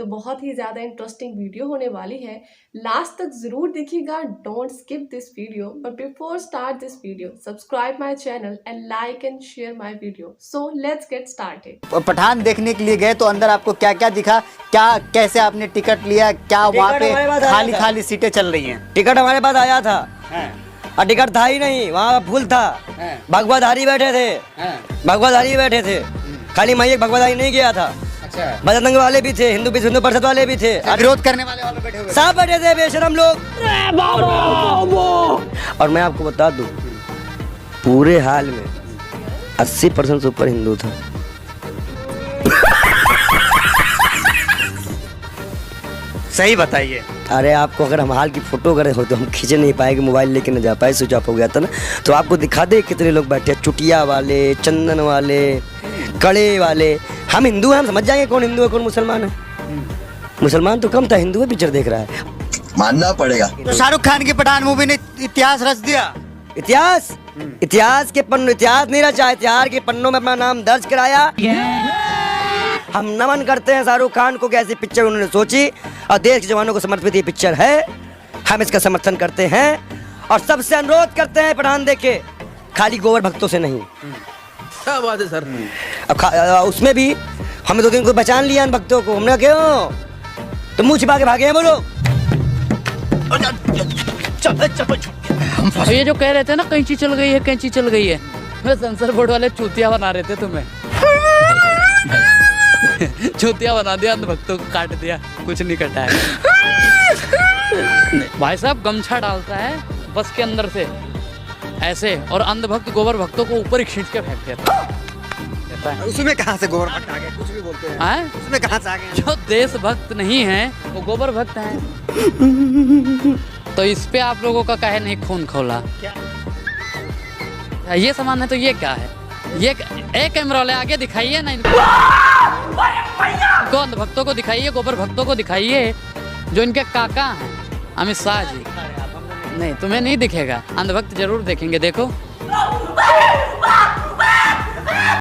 तो बहुत ही ज़्यादा इंटरेस्टिंग वीडियो होने वाली है। लास्ट तक ज़रूर देखिएगा, don't skip this video. But before start this video, subscribe my channel and like and share my video. So let's get started. Pathaan देखने के लिए गए तो अंदर आपको क्या क्या दिखा, क्या कैसे आपने टिकट लिया, क्या वहाँ पे खाली खाली सीटें चल रही हैं? टिकट हमारे पास आया था और टिकट था ही नहीं, वहाँ फुल था। भगवाधारी बैठे थे, भगवाधारी बैठे थे, खाली मैं एक भगवाधारी नहीं गया था। अच्छा, बजरंग वाले भी थे, हिंदू हिंदू परिषद वाले भी थे, विरोध करने वाले वहाँ पे बैठे हुए सब बैठे थे बेशरम लोग। और मैं आपको बता दूं, पूरे हाल में 80% से ऊपर हिंदू था। सही बताइए। अरे आपको अगर हम हाल की फोटो करे हो तो हम खींच नहीं पाएंगे, मोबाइल लेके न जा पाए, स्विच ऑफ हो गया था ना। तो आपको दिखा दे कितने लोग बैठे हैं, चुटिया वाले, चंदन वाले, कड़े वाले। हम हिंदू हैं, हम समझ जाएंगे कौन हिंदू है कौन मुसलमान है। मुसलमान तो कम था, हिंदू है पिक्चर देख रहा है, मानना पड़ेगा। तो शाहरुख खान की पठान मूवी ने इतिहास रच दिया। इतिहास के पन्नों, इतिहास नहीं रचा, इतिहास के पन्नों में अपना नाम दर्ज कराया। हम नमन करते हैं शाहरुख खान को कि ऐसी पिक्चर उन्होंने सोची और देश के जवानों को समर्पित ये पिक्चर है। हम इसका समर्थन करते हैं और सबसे अनुरोध करते हैं पठान देखे, खाली गोबर भक्तों से नहीं। क्या बात है सर। अब उसमें भी हमें 2 दिन को पहचान लिया इन भक्तों को। हमने क्यों तो मुंह छिपा के भागे हैं वो लोग। तो ये जो कह रहे थे ना कैंची चल गई है, कैंची चल गई है, मैं सेंसर बोर्ड वाले चूतिया बना रहे थे तुम्हें। चूतिया बना दिया, अंध भक्तों को काट दिया, कुछ नहीं कटा है। भाई साहब गमछा डालता है बस के अंदर से ऐसे, और अंध भक्त गोबर भक्तों को ऊपर ही खींच के फेंक देता है। उसमें कहाँ से गोबर भक्त आ गए? कुछ भी बोलते हैं। उसमें कहाँ से आ गए? जो देशभक्त नहीं है वो गोबर भक्त हैं। तो इस पे आप लोगों का काहे नहीं खून खोला? क्या ये सामान है? तो ये क्या है? ये एक कैमरा वाले आगे दिखाइए ना इनको, अंध भक्तों को दिखाइए, गोबर भक्तों को दिखाइए, जो इनके काका हैं अमित शाह जी। नहीं तुम्हें नहीं दिखेगा, अंधभक्त जरूर देखेंगे। देखो